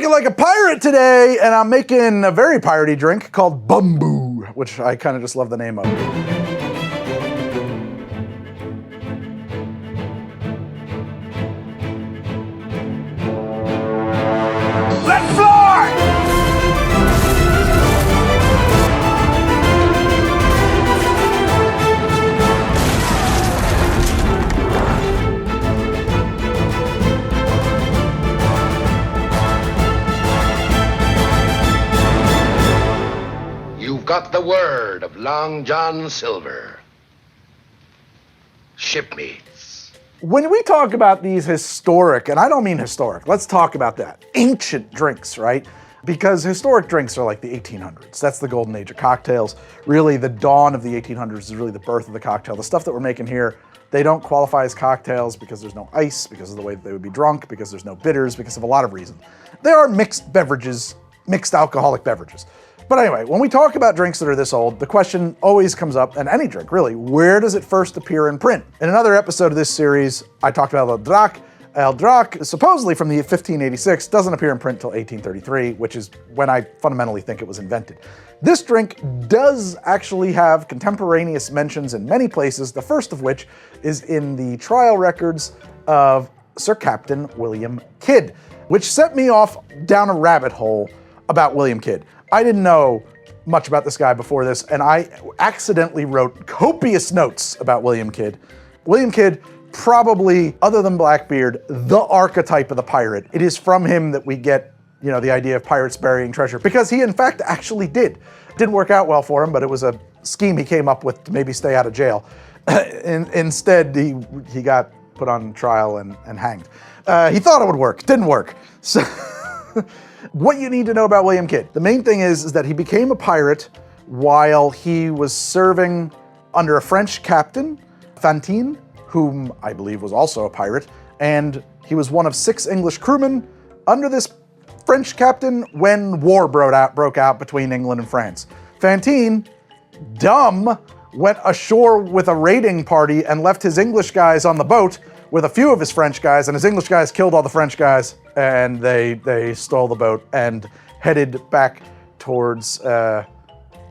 drinking like a pirate today, and I'm making a very piratey drink called Bumbu, which I kind of just love the name of. Let's fly! You've got the word of Long John Silver. Shipmates. When we talk about these historic, and I don't mean historic, let's talk about that, ancient drinks, right? Because historic drinks are like the 1800s. That's the golden age of cocktails. Really, the dawn of the 1800s is really the birth of the cocktail. The stuff that we're making here, they don't qualify as cocktails because there's no ice, because of the way that they would be drunk, because there's no bitters, because of a lot of reasons. They are mixed beverages, mixed alcoholic beverages. But anyway, when we talk about drinks that are this old, the question always comes up, and any drink really, where does it first appear in print? In another episode of this series, I talked about El Drac. El Drac, supposedly from the 1586, doesn't appear in print until 1833, which is when I fundamentally think it was invented. This drink does actually have contemporaneous mentions in many places, the first of which is in the trial records of Sir Captain William Kidd, which set me off down a rabbit hole about William Kidd. I didn't know much about this guy before this, and I accidentally wrote copious notes about William Kidd. William Kidd, probably, other than Blackbeard, the archetype of the pirate. It is from him that we get, you know, the idea of pirates burying treasure, because he in fact actually did. It didn't work out well for him, but it was a scheme he came up with to maybe stay out of jail. Instead, he got put on trial and hanged. He thought it would work, didn't work. So what you need to know about William Kidd. The main thing is that he became a pirate while he was serving under a French captain, Fantine, whom I believe was also a pirate, and he was one of 6 English crewmen under this French captain when war broke out between England and France. Fantine, dumb, went ashore with a raiding party and left his English guys on the boat with a few of his French guys, and his English guys killed all the French guys, and they stole the boat and headed back towards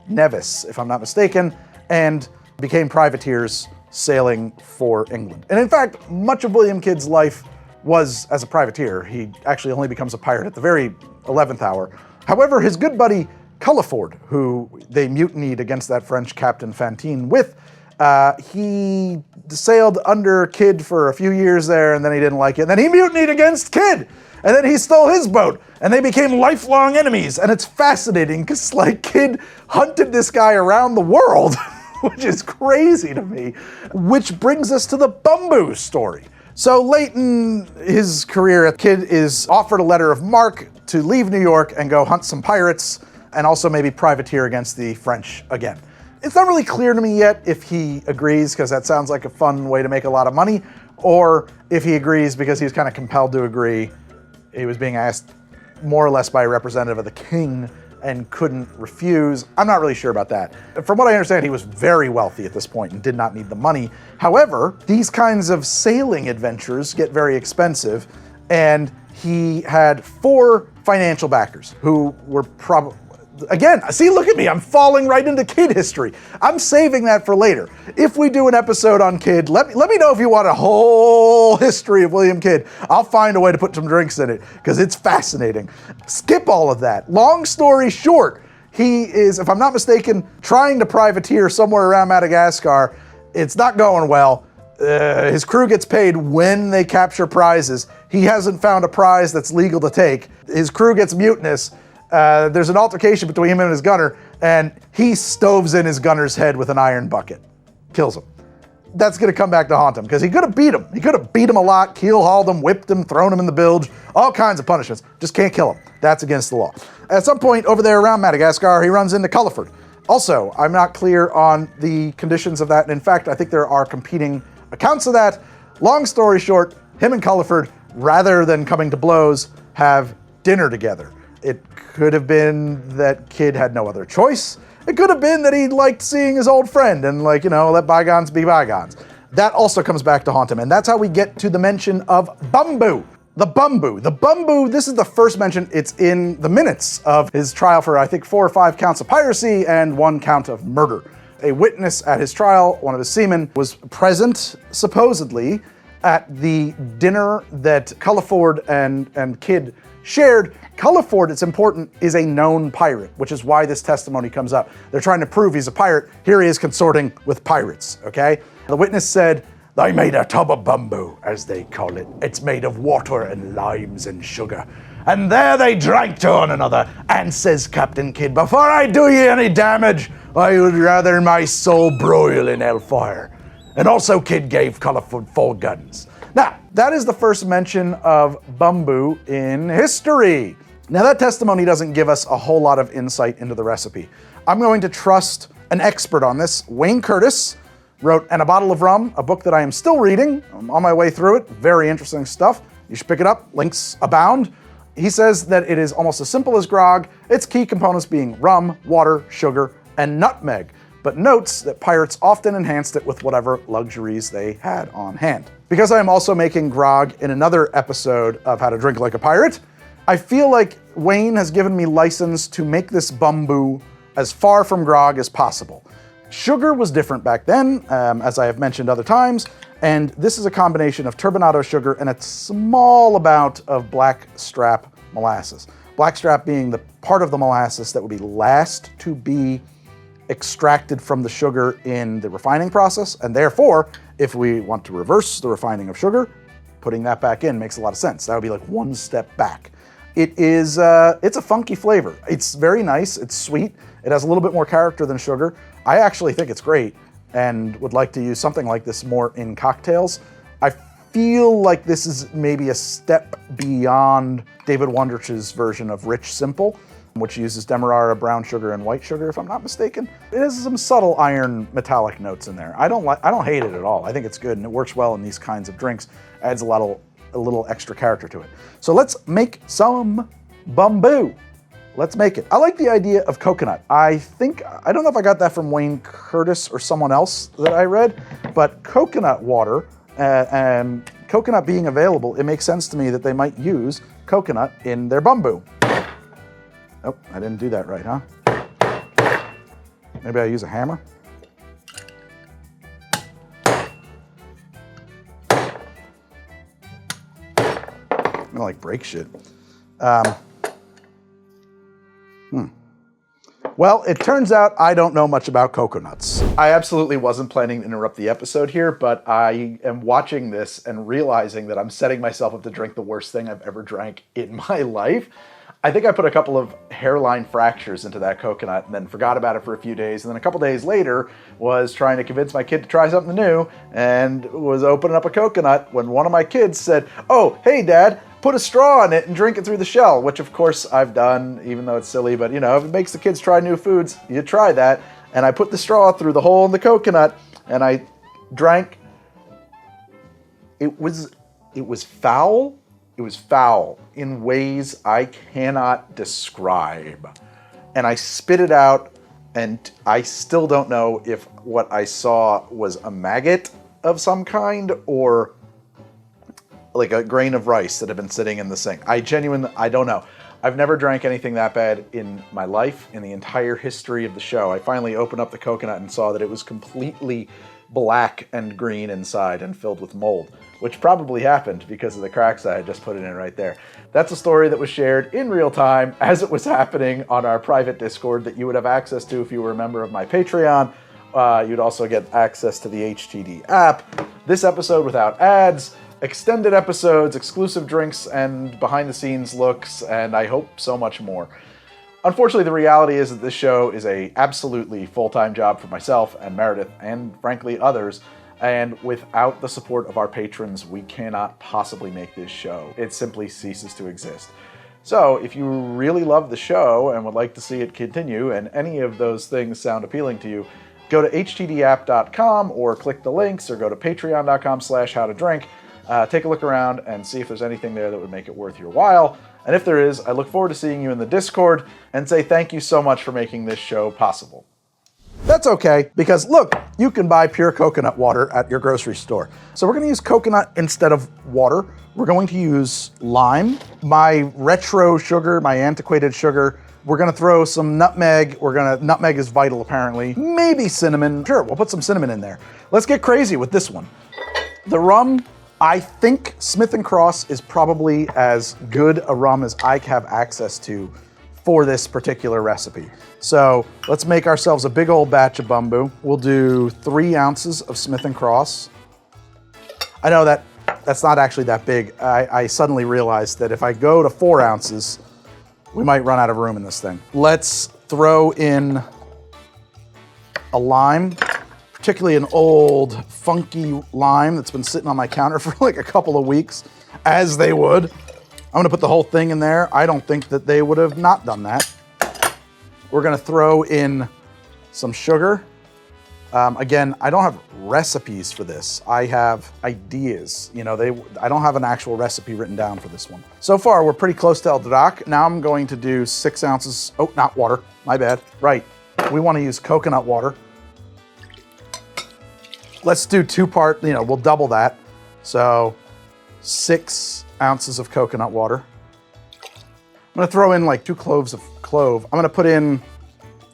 Nevis, if I'm not mistaken, and became privateers sailing for England. And in fact, much of William Kidd's life was as a privateer. He actually only becomes a pirate at the very 11th hour. However, his good buddy Culliford, who they mutinied against that French captain Fantine with, he sailed under Kidd for a few years there, and then he didn't like it. And then he mutinied against Kidd, and then he stole his boat, and they became lifelong enemies. And it's fascinating because, like, Kidd hunted this guy around the world, which is crazy to me. Which brings us to the Bumbu story. So late in his career, Kidd is offered a letter of marque to leave New York and go hunt some pirates, and also maybe privateer against the French again. It's not really clear to me yet if he agrees, because that sounds like a fun way to make a lot of money, or if he agrees because he was kind of compelled to agree. He was being asked more or less by a representative of the king and couldn't refuse. I'm not really sure about that. From what I understand, he was very wealthy at this point and did not need the money. However, these kinds of sailing adventures get very expensive, and he had 4 financial backers who were probably, again, see, look at me, I'm falling right into Kidd history. I'm saving that for later. If we do an episode on Kidd, let me know if you want a whole history of William Kidd. I'll find a way to put some drinks in it, because it's fascinating. Skip all of that. Long story short, he is, if I'm not mistaken, trying to privateer somewhere around Madagascar. It's not going well. His crew gets paid when they capture prizes. He hasn't found a prize that's legal to take. His crew gets mutinous. There's an altercation between him and his gunner, and he stoves in his gunner's head with an iron bucket. Kills him. That's going to come back to haunt him, because he could have beat him. He could have beat him a lot, keel-hauled him, whipped him, thrown him in the bilge, all kinds of punishments. Just can't kill him. That's against the law. At some point over there around Madagascar, he runs into Culliford. Also, I'm not clear on the conditions of that, and in fact, I think there are competing accounts of that. Long story short, him and Culliford, rather than coming to blows, have dinner together. It could have been that Kidd had no other choice. It could have been that he liked seeing his old friend and, like, you know, let bygones be bygones. That also comes back to haunt him, and that's how we get to the mention of Bumbu. The Bumbu. The Bumbu, this is the first mention. It's in the minutes of his trial for, I think, 4 or 5 counts of piracy and 1 count of murder. A witness at his trial, one of his seamen, was present, supposedly, at the dinner that Culliford and Kidd shared. Culliford, it's important, is a known pirate, which is why this testimony comes up. They're trying to prove he's a pirate. Here he is consorting with pirates, okay? The witness said, "They made a tub of bumbu, as they call it. It's made of water and limes and sugar. And there they drank to one another. And says Captain Kidd, before I do ye any damage, I would rather my soul broil in hellfire." And also Kidd gave Culliford 4 guns. Now, that is the first mention of Bumbu in history. Now, that testimony doesn't give us a whole lot of insight into the recipe. I'm going to trust an expert on this. Wayne Curtis wrote And a Bottle of Rum, a book that I am still reading. I'm on my way through it. Very interesting stuff. You should pick it up. Links abound. He says that it is almost as simple as grog, its key components being rum, water, sugar, and nutmeg, but notes that pirates often enhanced it with whatever luxuries they had on hand. Because I am also making grog in another episode of How to Drink Like a Pirate, I feel like Wayne has given me license to make this Bumbu as far from grog as possible. Sugar was different back then, as I have mentioned other times, and this is a combination of turbinado sugar and a small amount of blackstrap molasses. Blackstrap being the part of the molasses that would be last to be extracted from the sugar in the refining process, and therefore, if we want to reverse the refining of sugar, putting that back in makes a lot of sense. That would be like 1 step back. It is, it's a funky flavor. It's very nice, it's sweet, it has a little bit more character than sugar. I actually think it's great and would like to use something like this more in cocktails. I feel like this is maybe a step beyond David Wondrich's version of Rich Simple, which uses demerara, brown sugar, and white sugar, if I'm not mistaken. It has some subtle iron metallic notes in there. I don't hate it at all. I think it's good and it works well in these kinds of drinks. Adds a little extra character to it. So let's make some Bumbu. Let's make it. I like the idea of coconut. I don't know if I got that from Wayne Curtis or someone else that I read, but coconut water and coconut being available, it makes sense to me that they might use coconut in their Bumbu. Oh, I didn't do that right, huh? Maybe I use a hammer? I'm gonna like break shit. Well, it turns out I don't know much about coconuts. I absolutely wasn't planning to interrupt the episode here, but I am watching this and realizing that I'm setting myself up to drink the worst thing I've ever drank in my life. I think I put a couple of hairline fractures into that coconut and then forgot about it for a few days. And then a couple days later was trying to convince my kid to try something new and was opening up a coconut when one of my kids said, "Oh, hey Dad, put a straw in it and drink it through the shell," which of course I've done, even though it's silly, but you know, if it makes the kids try new foods, you try that. And I put the straw through the hole in the coconut and I drank. It was foul. It was foul in ways I cannot describe. And I spit it out, and I still don't know if what I saw was a maggot of some kind or like a grain of rice that had been sitting in the sink. I don't know. I've never drank anything that bad in my life, in the entire history of the show. I finally opened up the coconut and saw that it was completely black and green inside and filled with mold, which probably happened because of the cracks I had just put it in right there. That's a story that was shared in real time as it was happening on our private Discord that you would have access to if you were a member of my Patreon. You'd also get access to the HTD app, this episode without ads, extended episodes, exclusive drinks, and behind-the-scenes looks, and I hope so much more. Unfortunately, the reality is that this show is a absolutely full-time job for myself and Meredith, and frankly others, and without the support of our patrons, we cannot possibly make this show. It simply ceases to exist. So, if you really love the show and would like to see it continue, and any of those things sound appealing to you, go to htdapp.com or click the links or go to patreon.com/howtodrink. Take a look around and see if there's anything there that would make it worth your while. And if there is, I look forward to seeing you in the Discord and say thank you so much for making this show possible. That's okay, because look, you can buy pure coconut water at your grocery store. So we're gonna use coconut instead of water. We're going to use lime, my retro sugar, my antiquated sugar. We're gonna throw some nutmeg. Nutmeg is vital apparently. Maybe cinnamon, sure, we'll put some cinnamon in there. Let's get crazy with this one. The rum, I think Smith & Cross is probably as good a rum as I have access to for this particular recipe. So let's make ourselves a big old batch of Bumbu. We'll do 3 ounces of Smith & Cross. I know that's not actually that big. I suddenly realized that if I go to 4 ounces, we might run out of room in this thing. Let's throw in a lime, particularly an old funky lime that's been sitting on my counter for like a couple of weeks, as they would. I'm gonna put the whole thing in there. I don't think that they would have not done that. We're gonna throw in some sugar. Again, I don't have recipes for this. I have ideas. You know, I don't have an actual recipe written down for this one. So far, we're pretty close to El Drac. Now I'm going to do 6 ounces, oh, not water, my bad. Right, we wanna use coconut water. Let's do 2-part, you know, we'll double that. So 6 ounces of coconut water. I'm gonna throw in like 2 cloves of clove. I'm gonna put in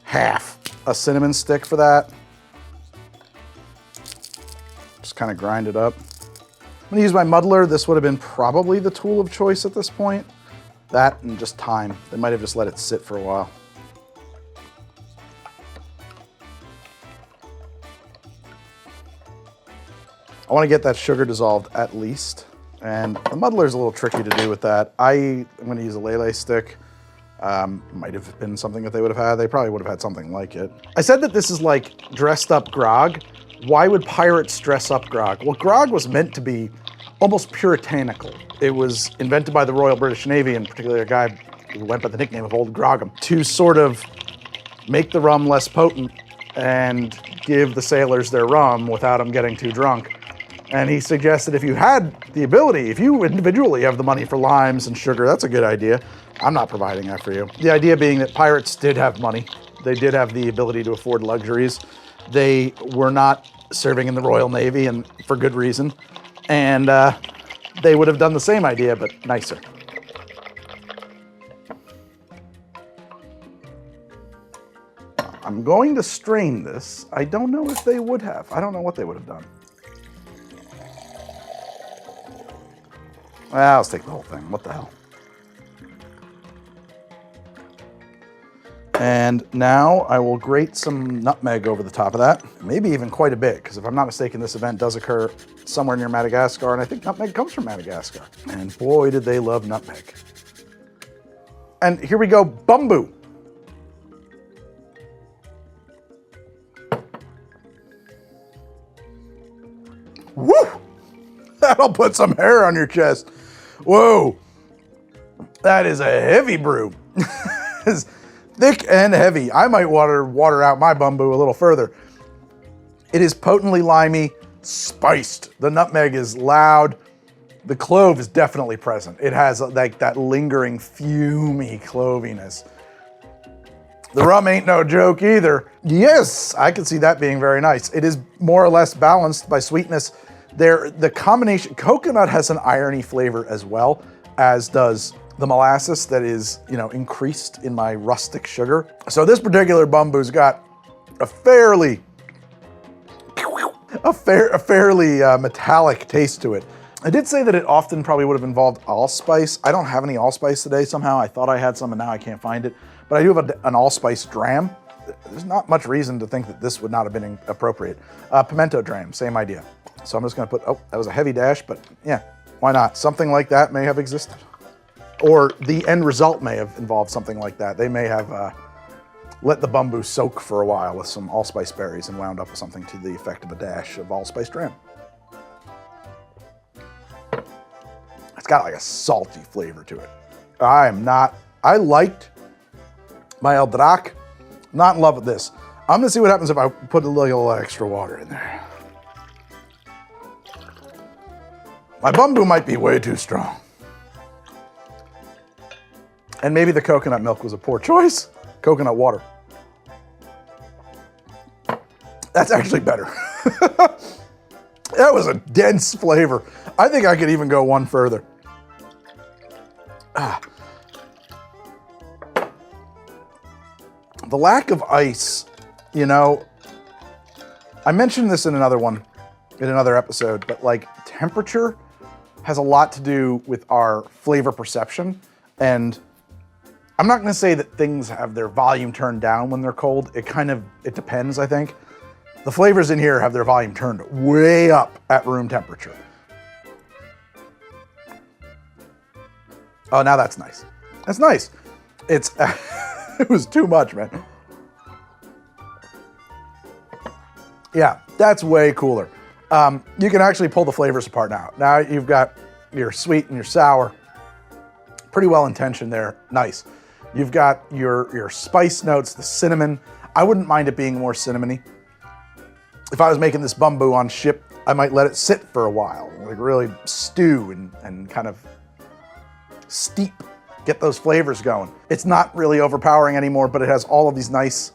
half a cinnamon stick for that. Just kind of grind it up. I'm gonna use my muddler. This would have been probably the tool of choice at this point. That and just time. They might have just let it sit for a while. I wanna get that sugar dissolved at least. And the muddler is a little tricky to do with that. I'm gonna use a lele stick. Might have been something that they would have had. They probably would have had something like it. I said that this is like dressed up grog. Why would pirates dress up grog? Well, grog was meant to be almost puritanical. It was invented by the Royal British Navy, and particularly a guy who went by the nickname of Old Grogham, to sort of make the rum less potent and give the sailors their rum without them getting too drunk. And he suggested if you had the ability, if you individually have the money for limes and sugar, that's a good idea. I'm not providing that for you. The idea being that pirates did have money. They did have the ability to afford luxuries. They were not serving in the Royal Navy, and for good reason. And they would have done the same idea, but nicer. I'm going to strain this. I don't know if they would have. I don't know what they would have done. Well, let's take the whole thing. What the hell? And now I will grate some nutmeg over the top of that. Maybe even quite a bit, because if I'm not mistaken, this event does occur somewhere near Madagascar, and I think nutmeg comes from Madagascar. And boy, did they love nutmeg. And here we go, Bumbu. Woo! That'll put some hair on your chest. Whoa, that is a heavy brew. It's thick and heavy. I might water out my Bumbu a little further. It is potently limey, spiced. The nutmeg is loud. The clove is definitely present. It has like that lingering fumey cloviness. The rum ain't no joke either. Yes, I can see that being very nice. It is more or less balanced by sweetness. The combination, coconut has an irony flavor as well, as does the molasses that is, you know, increased in my rustic sugar. So this particular Bumbu's got a fairly metallic taste to it. I did say that it often probably would have involved allspice. I don't have any allspice today somehow. I thought I had some and now I can't find it. But I do have an allspice dram. There's not much reason to think that this would not have been appropriate. Pimento dram, same idea. So I'm just gonna put, oh, that was a heavy dash, but yeah, why not? Something like that may have existed. Or the end result may have involved something like that. They may have let the Bumbu soak for a while with some allspice berries and wound up with something to the effect of a dash of allspice dram. It's got like a salty flavor to it. I liked my El Drac. Not in love with this. I'm gonna see what happens if I put a little extra water in there. My Bumbu might be way too strong. And maybe the coconut milk was a poor choice. Coconut water. That's actually better. That was a dense flavor. I think I could even go one further. The lack of ice, you know, I mentioned this in another episode, but like temperature has a lot to do with our flavor perception. And I'm not gonna say that things have their volume turned down when they're cold. It depends, I think. The flavors in here have their volume turned way up at room temperature. Oh, now that's nice. That's nice. It's, it was too much, man. Yeah, that's way cooler. You can actually pull the flavors apart now. Now you've got your sweet and your sour. Pretty well intentioned there, nice. You've got your spice notes, the cinnamon. I wouldn't mind it being more cinnamony. If I was making this bumbu on ship, I might let it sit for a while, like really stew and kind of steep, get those flavors going. It's not really overpowering anymore, but it has all of these nice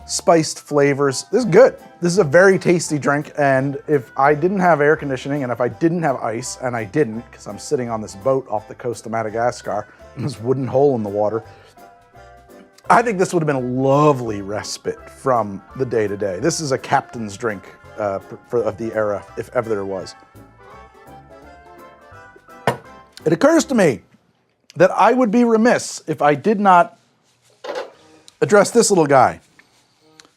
spiced flavors. This is good. This is a very tasty drink, and if I didn't have air conditioning and if I didn't have ice, and I didn't because I'm sitting on this boat off the coast of Madagascar, this wooden hole in the water, I think this would have been a lovely respite from the day-to-day. This is a captain's drink of the era, if ever there was. It occurs to me that I would be remiss if I did not address this little guy.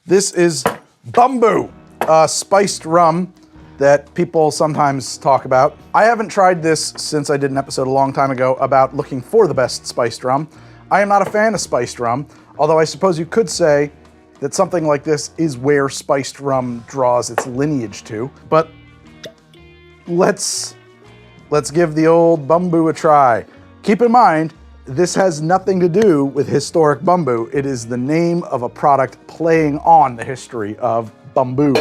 This is Bumbu, spiced rum that people sometimes talk about. I haven't tried this since I did an episode a long time ago about looking for the best spiced rum. I am not a fan of spiced rum, although I suppose you could say that something like this is where spiced rum draws its lineage to. But let's give the old Bumbu a try. Keep in mind, this has nothing to do with historic Bumbu. It is the name of a product playing on the history of Bumbu.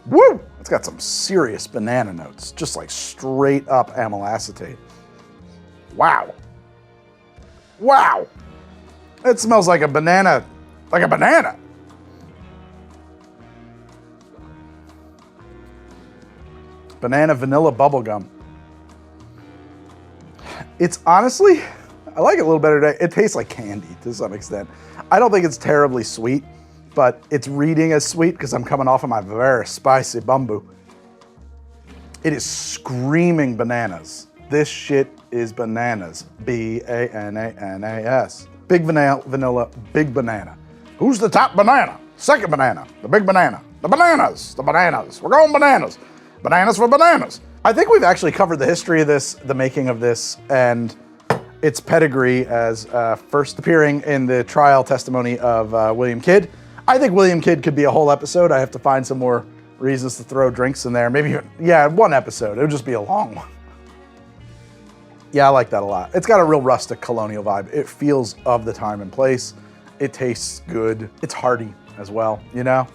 Woo! It's got some serious banana notes, just like straight up amyl acetate. Wow. Wow. It smells like a banana, like a banana. Banana vanilla bubblegum. It's honestly, I like it a little better today. It tastes like candy to some extent. I don't think it's terribly sweet, but it's reading as sweet because I'm coming off of my very spicy Bumbu. It is screaming bananas. This shit is bananas. B-A-N-A-N-A-S. Big vanilla, big banana. Who's the top banana? Second banana, the big banana. The bananas. We're going bananas. Bananas for bananas. I think we've actually covered the history of this, the making of this, and its pedigree as first appearing in the trial testimony of William Kidd. I think William Kidd could be a whole episode. I have to find some more reasons to throw drinks in there. Maybe, yeah, one episode. It would just be a long one. Yeah, I like that a lot. It's got a real rustic colonial vibe. It feels of the time and place. It tastes good. It's hearty as well, you know?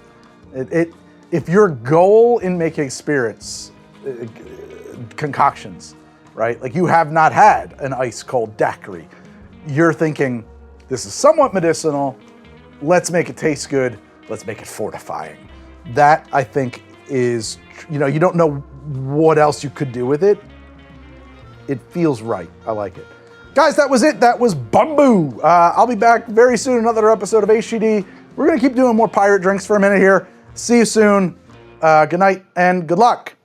If your goal in making spirits, concoctions, right? Like you have not had an ice cold daiquiri. You're thinking, this is somewhat medicinal. Let's make it taste good. Let's make it fortifying. That I think is, you know, you don't know what else you could do with it. It feels right. I like it. Guys, that was it. That was Bumbu. I'll be back very soon, another episode of HGD. We're gonna keep doing more pirate drinks for a minute here. See you soon. Good night and good luck.